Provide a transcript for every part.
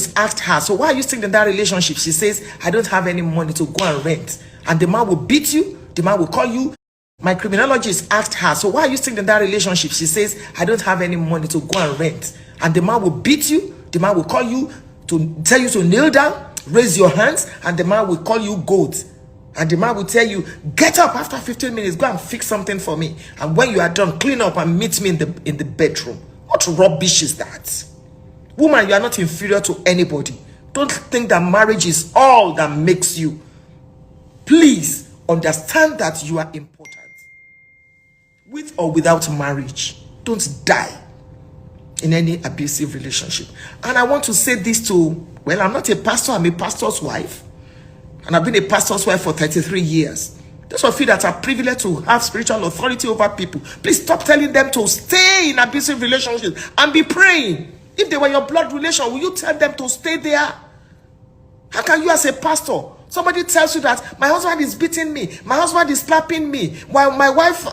criminologist asked her, so why are you still in that relationship? She says, I don't have any money to go and rent. And the man will beat you. The man will call you. My criminologist asked her, so why are you still in that relationship? She says, I don't have any money to go and rent. And the man will beat you. The man will call you to tell you to kneel down, raise your hands, and the man will call you goat. And the man will tell you, get up after 15 minutes, go and fix something for me. And when you are done, clean up and meet me in the bedroom. What rubbish is that? Woman, you are not inferior to anybody. Don't think that marriage is all that makes you. Please understand that you are important. With or without marriage, don't die in any abusive relationship. And I want to say this to, well, I'm not a pastor, I'm a pastor's wife. And I've been a pastor's wife for 33 years. Those of you that are privileged to have spiritual authority over people, please stop telling them to stay in abusive relationships and be praying. If they were your blood relation, will you tell them to stay there? How can you as a pastor, somebody tells you that my husband is beating me, my husband is slapping me, while my wife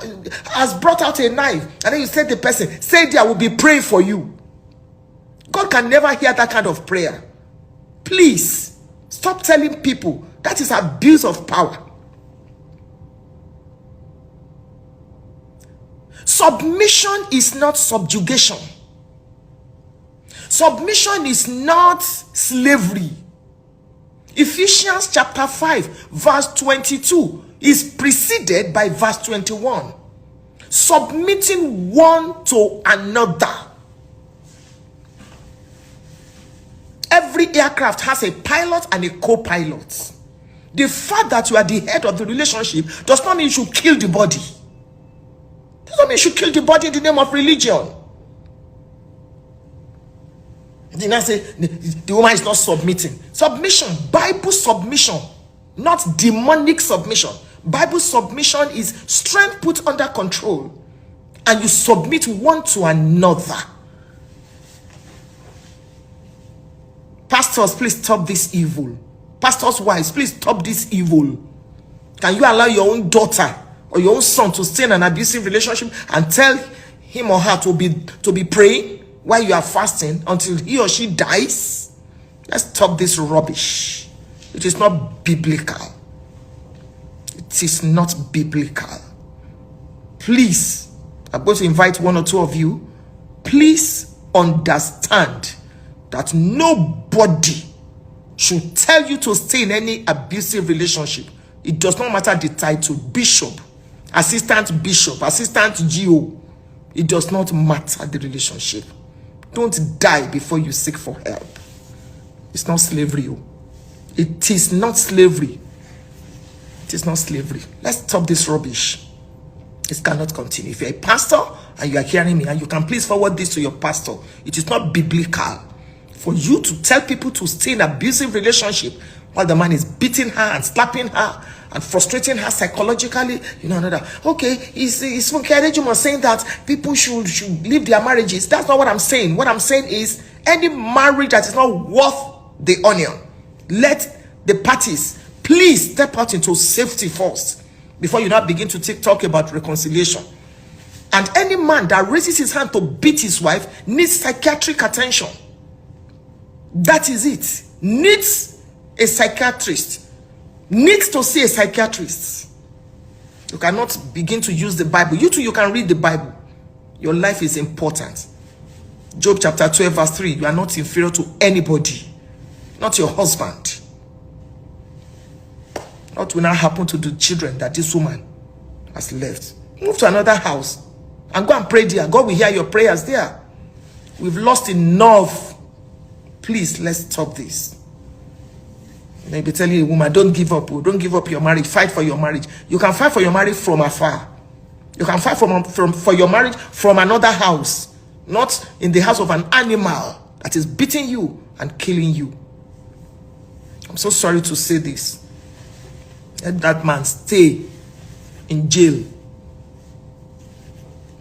has brought out a knife, and then you say to the person, say there, I will be praying for you. God can never hear that kind of prayer. Please, stop telling people. That is abuse of power. Submission is not subjugation. Submission is not slavery. Ephesians chapter 5 verse 22 is preceded by verse 21. Submitting one to another. Every aircraft has a pilot and a co-pilot. The fact that you are the head of the relationship does not mean you should kill the body. Does not mean you should kill the body in the name of religion. Then I say the woman is not submitting. Submission, Bible submission, not demonic submission. Bible submission is strength put under control, and you submit one to another. Pastors, please stop this evil. Pastors' wives, please stop this evil. Can you allow your own daughter or your own son to stay in an abusive relationship and tell him or her to be praying while you are fasting until he or she dies? Let's stop this rubbish. It is not biblical. It is not biblical. Please, I'm going to invite one or two of you. Please understand that nobody should tell you to stay in any abusive relationship. It does not matter the title, bishop, assistant, assistant GO. It does not matter the relationship. Don't die before you seek for help. It's not slavery. It is not slavery. It is not slavery. Let's stop this rubbish. It cannot continue. If you're a pastor and you are hearing me, and you can please forward this to your pastor, it is not biblical for you to tell people to stay in abusive relationship while the man is beating her and slapping her and frustrating her psychologically. You know, another. Okay, it's Funke saying that people should leave their marriages. That's not what I'm saying. What I'm saying is any marriage that is not worth the onion, let the parties please step out into safety first before you now begin to talk about reconciliation. And any man that raises his hand to beat his wife needs psychiatric attention. That is it. Needs a psychiatrist. Needs to see a psychiatrist. You cannot begin to use the Bible. You too, you can read the Bible. Your life is important. Job chapter 12 verse 3. You are not inferior to anybody. Not your husband. What will now happen to the children that this woman has left? Move to another house and go and pray there. God will hear your prayers there. We've lost enough. Please, let's stop this. Maybe telling a woman, don't give up. Don't give up your marriage. Fight for your marriage. You can fight for your marriage from afar. You can fight for your marriage from another house. Not in the house of an animal that is beating you and killing you. I'm so sorry to say this. Let that man stay in jail.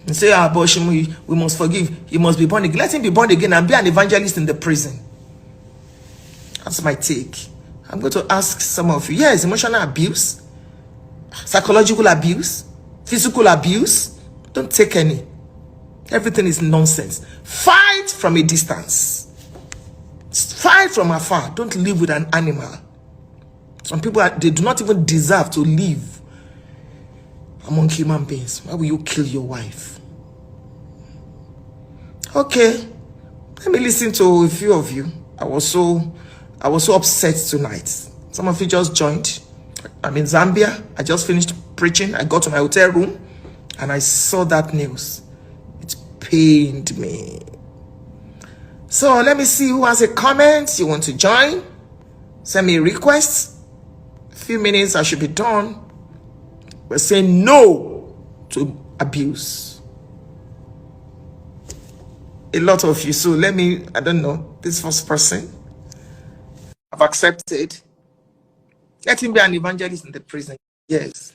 And say, abortion, we must forgive. He must be born again. Let him be born again and be an evangelist in the prison. That's my take. I'm going to ask some of you. Yes, emotional abuse, psychological abuse, physical abuse. Don't take any. Everything is nonsense. Fight from a distance. Fight from afar. Don't live with an animal. Some people, they do not even deserve to live among human beings. Why will you kill your wife? Okay, let me listen to a few of you. I was so upset tonight. Some of you just joined. I'm in Zambia. I just finished preaching. I got to my hotel room and I saw that news. It pained me. So let me see who has a comment. You want to join? Send me a request. A few minutes, I should be done. We're saying no to abuse. A lot of you. So let me, I don't know, this first person I've accepted. Let him be an evangelist in the prison. Yes.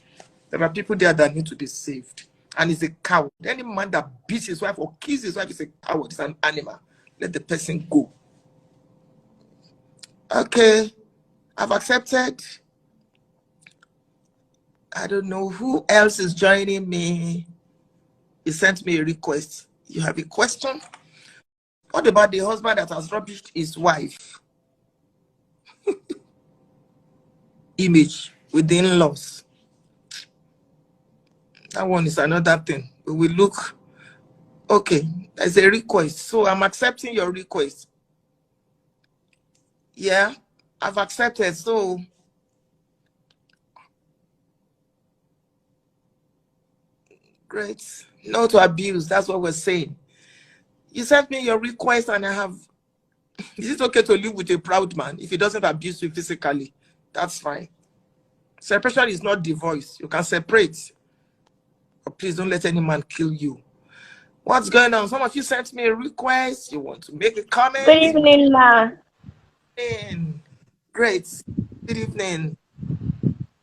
There are people there that need to be saved. And he's a coward. Any man that beats his wife or kills his wife is a coward. He's an animal. Let the person go. Okay. I've accepted. I don't know who else is joining me. He sent me a request. You have a question? What about the husband that has rubbished his wife? Image with the in-laws. That one is another thing. We will look. Okay, there's a request. So I'm accepting your request. Yeah, I've accepted. So great. No to abuse. That's what we're saying. You sent me your request and I have. Is it okay to live with a proud man if he doesn't abuse you physically? That's fine. Separation is not divorce. You can separate. But please don't let any man kill you. What's going on? Some of you sent me a request. You want to make a comment? Good evening, ma. Great. Good evening.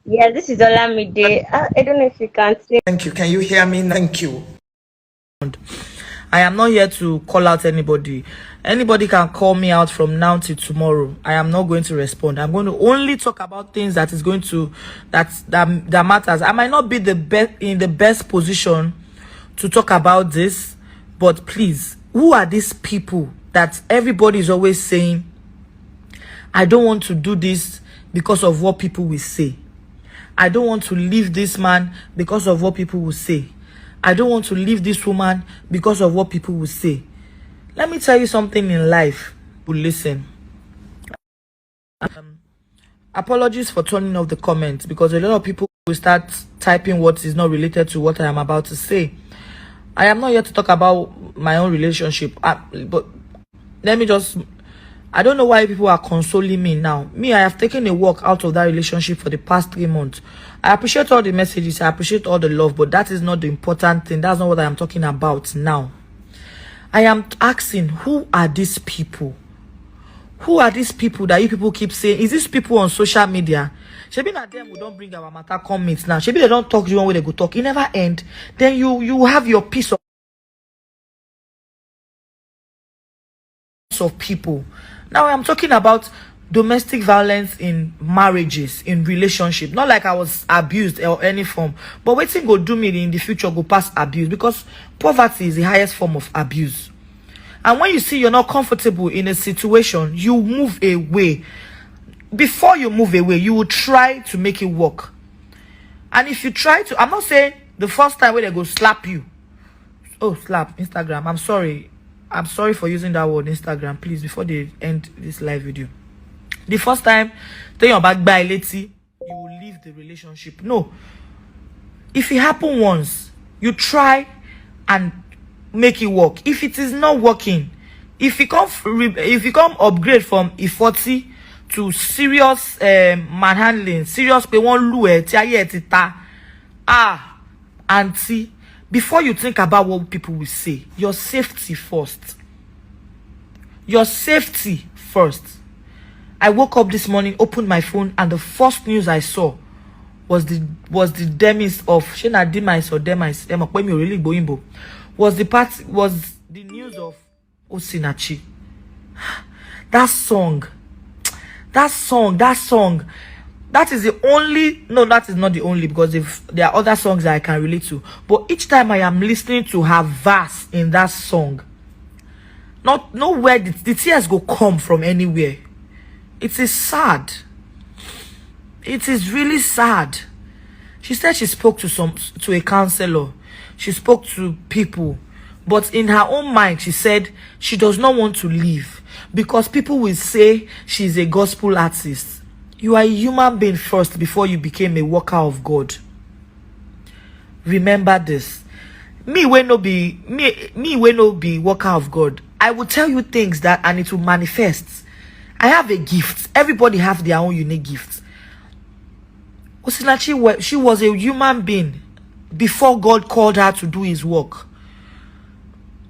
Yeah, this is Olamide. I don't know if you can see. Thank you. Can you hear me? Thank you. I am not here to call out anybody. Anybody can call me out from now till tomorrow. I am not going to respond. I'm going to only talk about things that is going to that matters. I might not be the best in the best position to talk about this, but please, who are these people that everybody is always saying, I don't want to do this because of what people will say. I don't want to leave this man because of what people will say. I don't want to leave this woman because of what people will say. Let me tell you something in life. Listen. Apologies for turning off the comments because a lot of people will start typing what is not related to what I am about to say. I am not here to talk about my own relationship. But let me just... I don't know why people are consoling me now. Me, I have taken a walk out of that relationship for the past 3 months. I appreciate all the messages. I appreciate all the love. But that is not the important thing. That's not what I am talking about now. I am asking, who are these people? Who are these people that you people keep saying? Is these people on social media? Shebi na them we don't bring our matter comments now. Shebi they don't talk the one way they go talk. It never end. Then you have your piece of people. Now I'm talking about domestic violence in marriages, in relationship. Not like I was abused or any form, but waiting go do me in the future go past abuse, because poverty is the highest form of abuse. And when you see you're not comfortable in a situation, you move away. Before you move away, you will try to make it work. And if you try to, I'm not saying the first time when they go slap you. Oh, slap Instagram. I'm sorry for using that word, Instagram. Please, before they end this live video. The first time, tell your back by lady, you will leave the relationship. No. If it happen once, you try and make it work. If it is not working, if you come upgrade from E40 to serious manhandling, serious pay one lue, auntie, before you think about what people will say, your safety first. Your safety first. I woke up this morning, opened my phone, and the first news I saw was the demise of Shena demise or demise. Was the news of Osinachi. That song. That is the only, no, that is not the only, because there are other songs that I can relate to. But each time I am listening to her verse in that song, Not nowhere the tears go come from anywhere. It is sad. It is really sad. She said she spoke to a counselor. She spoke to people. But in her own mind, she said she does not want to leave because people will say she's a gospel artist. You are a human being first before you became a worker of God. Remember this. Me will not be worker of God. I will tell you things that and it will manifest. I have a gift. Everybody have their own unique gift. Osinachi, she was a human being before God called her to do his work.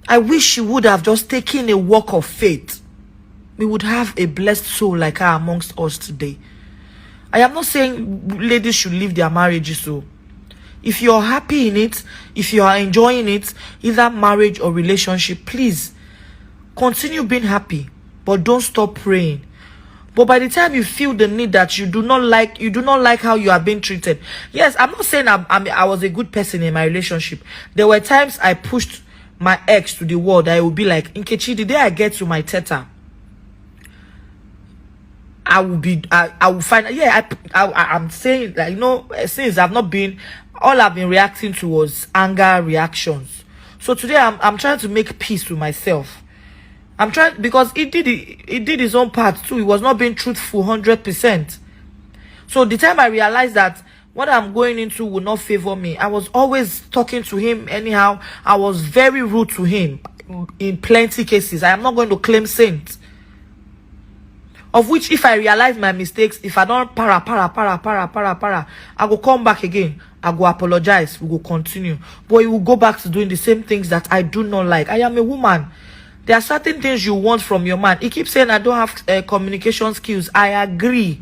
I wish she would have just taken a walk of faith. We would have a blessed soul like her amongst us today. I am not saying ladies should leave their marriages. So if you're happy in it, if you are enjoying it, either marriage or relationship, please continue being happy, but don't stop praying. But by the time you feel the need that you do not like how you are being treated. Yes, I'm not saying I was a good person in my relationship. There were times I pushed my ex to the wall that I would be like, Nkechi, the day I get to my theta, I will find, yeah, I'm saying that, you know, since I've not been, all I've been reacting to was anger reactions. So today I'm trying to make peace with myself. I'm trying, because he did his own part too. He was not being truthful 100%. So the time I realized that what I'm going into will not favor me, I was always talking to him anyhow. I was very rude to him in plenty cases. I am not going to claim saint. Of which, if I realize my mistakes, if I don't I go come back again. I go apologize. We will continue. But he will go back to doing the same things that I do not like. I am a woman. There are certain things you want from your man. He keeps saying I don't have communication skills. I agree.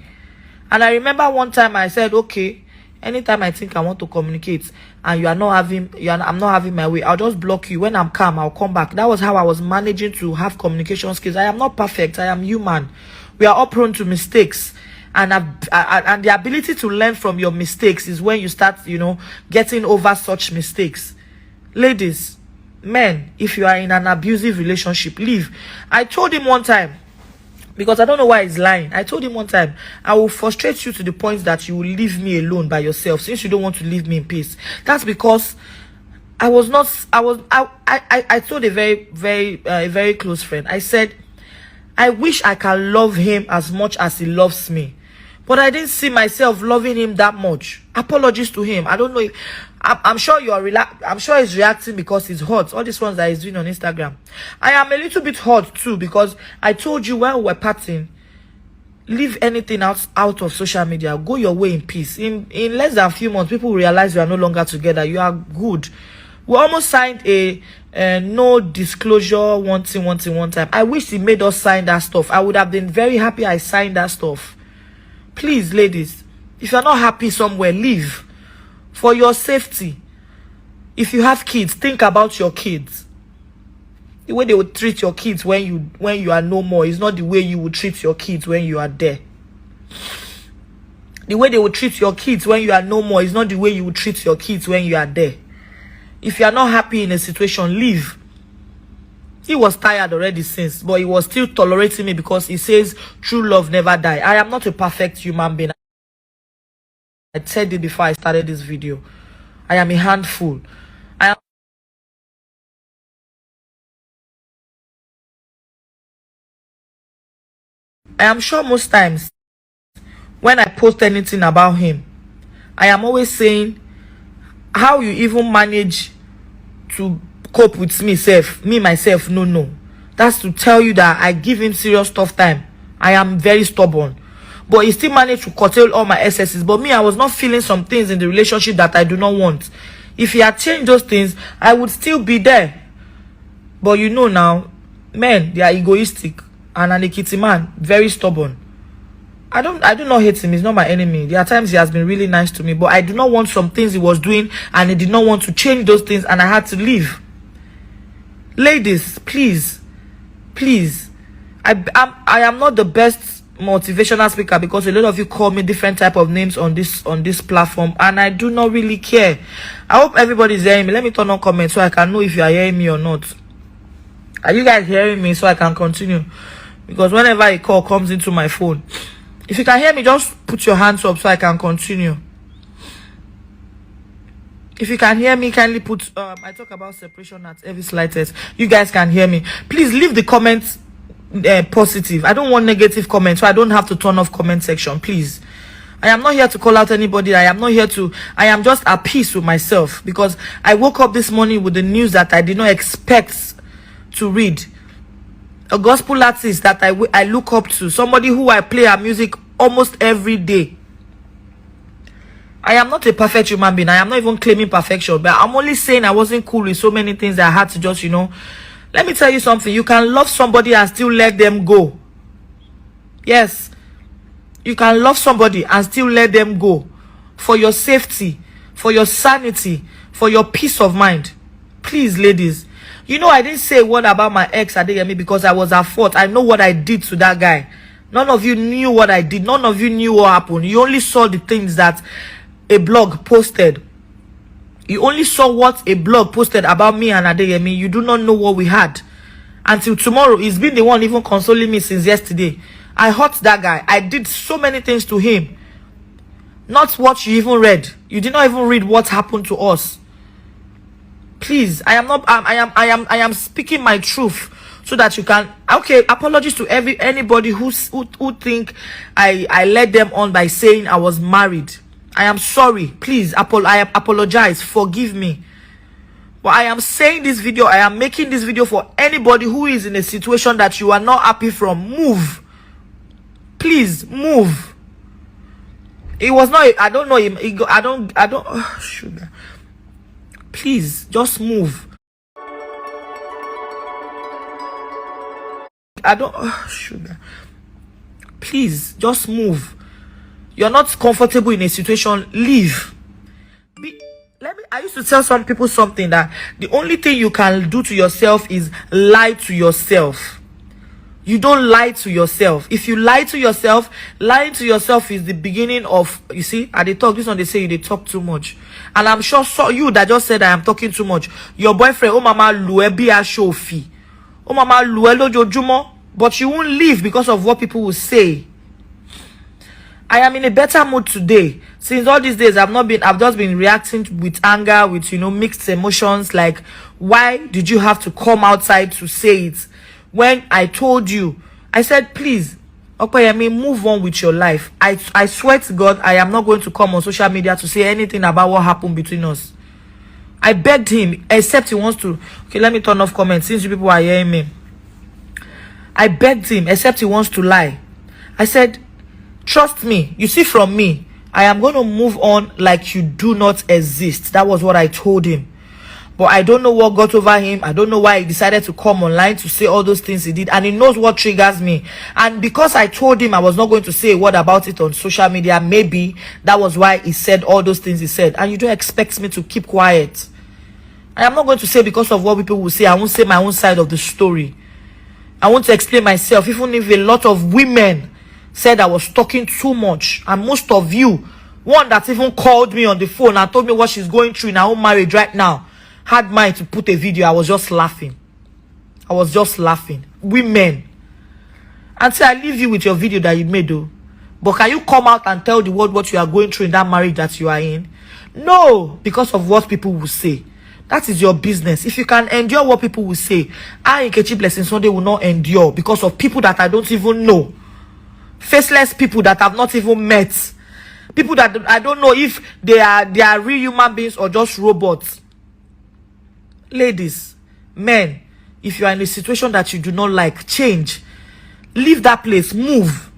And I remember one time I said, okay, anytime I think I want to communicate and I'm not having my way, I'll just block you. When I'm calm, I'll come back. That was how I was managing to have communication skills. I am not perfect. I am human. We are all prone to mistakes. And the ability to learn from your mistakes is when you start, you know, getting over such mistakes. Ladies, men, if you are in an abusive relationship, leave. I told him one time, because I don't know why he's lying. I told him one time, I will frustrate you to the point that you will leave me alone by yourself since you don't want to leave me in peace. That's because I told a very close friend. I said, I wish I can love him as much as he loves me. But I didn't see myself loving him that much. Apologies to him. I don't know if I'm sure I'm sure he's reacting because he's hot. All these ones that he's doing on Instagram. I am a little bit hot too because I told you when we're partying, leave anything out of social media. Go your way in peace. In less than a few months, people will realize you are no longer together. You are good. We almost signed a no disclosure one time. I wish he made us sign that stuff. I would have been very happy I signed that stuff. Please, ladies, if you're not happy somewhere, leave. For your safety. If you have kids, think about your kids. The way they would treat your kids when you are no more is not the way you would treat your kids when you are there. The way they would treat your kids when you are no more is not the way you would treat your kids when you are there. If you are not happy in a situation, leave. He was tired already since, but he was still tolerating me because he says true love never die. I am not a perfect human being. I said it before I started this video. I am a handful. I am sure most times when I post anything about him, I am always saying how you even manage to cope with myself, no. That's to tell you that I give him serious tough time. I am very stubborn. But he still managed to curtail all my excesses. But me, I was not feeling some things in the relationship that I do not want. If he had changed those things, I would still be there. But you know now, men, they are egoistic. And an Ekiti man, very stubborn. I do not hate him. He's not my enemy. There are times he has been really nice to me. But I do not want some things he was doing. And he did not want to change those things. And I had to leave. Ladies, please. I am not the best motivational speaker because a lot of you call me different type of names on this platform, and I do not really care. I hope everybody is hearing me. Let me turn on comments so I can know if you are hearing me or not. Are you guys hearing me so I can continue? Because whenever a call comes into my phone, if you can hear me, just put your hands up so I can continue. If you can hear me, kindly put I talk about separation at every slightest. You guys can hear me. Please leave the comments positive. I don't want negative comments, so I don't have to turn off comment section. Please, I am not here to call out anybody. I am just at peace with myself, because I woke up this morning with the news that I did not expect to read. A gospel artist that I look up to, somebody who I play her music almost every day. I am not a perfect human being. I am not even claiming perfection, but I'm only saying I wasn't cool with so many things that I had to just, let me tell you something. You can love somebody and still let them go. Yes, you can love somebody and still let them go, for your safety, for your sanity, for your peace of mind. Please, ladies, I didn't say a word about my ex Adeyemi because I was at fault. I know what I did to that guy. None of you knew what I did. None of you knew what happened. You only saw the things that a blog posted. You only saw what a blog posted about me and Adeyemi. You do not know what we had until tomorrow. He's been the one even consoling me since yesterday. I hurt that guy. I did so many things to him. Not what you even read. You did not even read what happened to us. Please, I am speaking my truth so that you can. Okay, apologies to anybody who think I led them on by saying I was married. I am sorry. Please, I apologize. Forgive me. But I am saying this video, I am making this video for anybody who is in a situation that you are not happy from. Move. Please, move. It was not, I don't know him. Sugar. Please, just move. Sugar. Please, just move. You're not comfortable in a situation, leave. I used to tell some people something, that the only thing you can do to yourself is lie to yourself. You don't lie to yourself. If you lie to yourself, lying to yourself is the beginning of, you see, at the talk, this one they say they talk too much. And I'm sure you that just said I am talking too much, your boyfriend, oh mama lue bi a shofi. Oh mama lue lojojumo, but you won't leave because of what people will say. I am in a better mood today. Since all these days I've just been reacting with anger, with mixed emotions. Like, why did you have to come outside to say it when I told you? I said, please, Opeyemi, move on with your life. I swear to God, I am not going to come on social media to say anything about what happened between us. I begged him, except he wants to. Okay, let me turn off comments since you people are hearing me. I begged him, except he wants to lie. I said, trust me. You see, from me, I am going to move on like you do not exist. That was what I told him. But I don't know what got over him. I don't know why he decided to come online to say all those things he did. And he knows what triggers me. And because I told him I was not going to say a word about it on social media, maybe that was why he said all those things he said. And you don't expect me to keep quiet. I am not going to say because of what people will say. I won't say my own side of the story. I want to explain myself. Even if a lot of women said I was talking too much, and most of you, one that even called me on the phone and told me what she's going through in her own marriage right now, had mind to put a video. I was just laughing. Women. Until I leave you with your video that you made, though. But can you come out and tell the world what you are going through in that marriage that you are in? No, because of what people will say. That is your business. If you can endure what people will say, I, Nkechi Blessing Sunday, will not endure because of people that I don't even know. Faceless people that I've not even met. People that I don't know if they are real human beings or just robots. Ladies, men, if you are in a situation that you do not like, change. Leave that place. Move.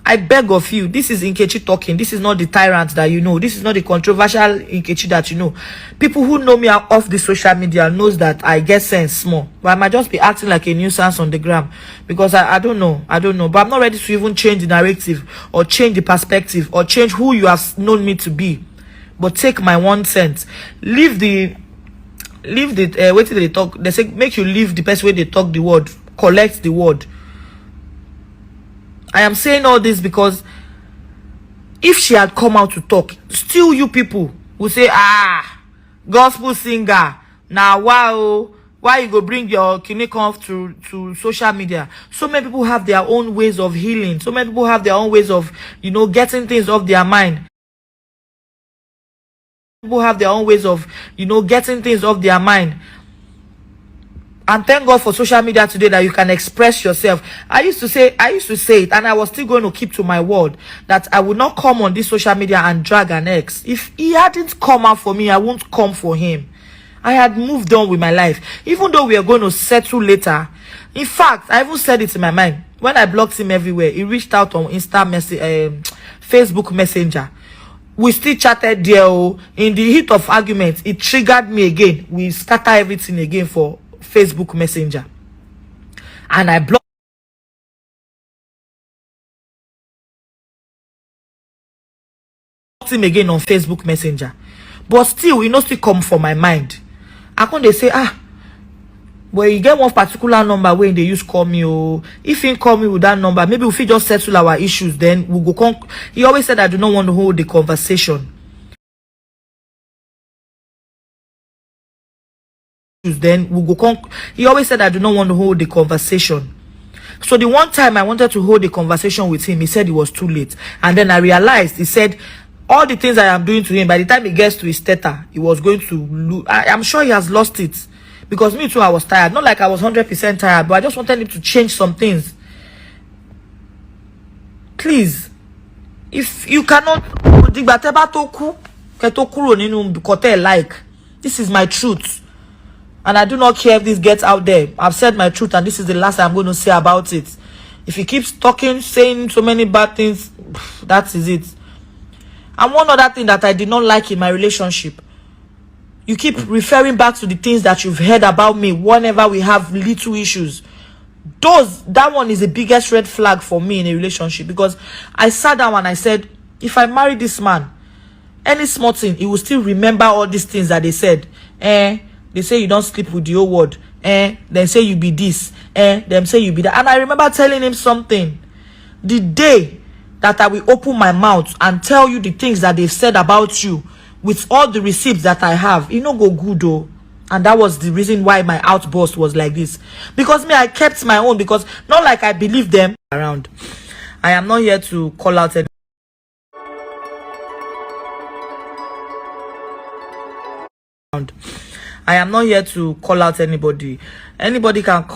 I beg of you. This is Nkechi talking. This is not the tyrant that you know. This is not the controversial Nkechi that you know. People who know me off the social media knows that I get sense small. But I might just be acting like a nuisance on the gram. Because I don't know. But I'm not ready to even change the narrative or change the perspective or change who you have known me to be. But take my 1 cent. Leave the wait till they talk. They say make you leave the best way they talk the word. Collect the word. I am saying all this because if she had come out to talk, still you people will say, gospel singer, Now, wow, why you go bring your clinic off to social media? So many people have their own ways of healing. So many people have their own ways of, getting things off their mind. People have their own ways of, getting things off their mind. And thank God for social media today that you can express yourself. I used to say it, and I was still going to keep to my word that I would not come on this social media and drag an ex. If he hadn't come out for me, I won't come for him. I had moved on with my life. Even though we are going to settle later. In fact, I even said it in my mind. When I blocked him everywhere, he reached out on Facebook Messenger. We still chatted there. In the heat of argument, it triggered me again. We scatter everything again for Facebook Messenger. And I blocked him again on Facebook Messenger. But still, still come for my mind. I can't they say, well, you get one particular number when they use call me. If he call me with that number, maybe if we just settle our issues, then we'll go. He always said I do not want to hold the conversation. Then we'll go. He always said I do not want to hold the conversation. So the one time I wanted to hold the conversation with him, he said it was too late. And then I realized, he said, all the things I am doing to him, by the time he gets to his theta, he was going to lose. I'm sure he has lost it. Because me too, I was tired. Not like I was 100% tired, but I just wanted him to change some things. Please, if you cannot, this is my truth. And I do not care if this gets out there. I've said my truth, and this is the last I'm going to say about it. If he keeps talking, saying so many bad things, that is it. And one other thing that I did not like in my relationship, you keep referring back to the things that you've heard about me whenever we have little issues. That one is the biggest red flag for me in a relationship, because I sat down and I said, if I marry this man, any small thing, he will still remember all these things that they said. They say you don't sleep with the old word. Then say you be this. Them say you be that. And I remember telling him something. The day that I will open my mouth and tell you the things that they've said about you, with all the receipts that I have, it no go good though. And that was the reason why my outburst was like this. Because me, I kept my own, because not like I believe them around. I am not here to call out any. I am not here to call out anybody. Anybody can call.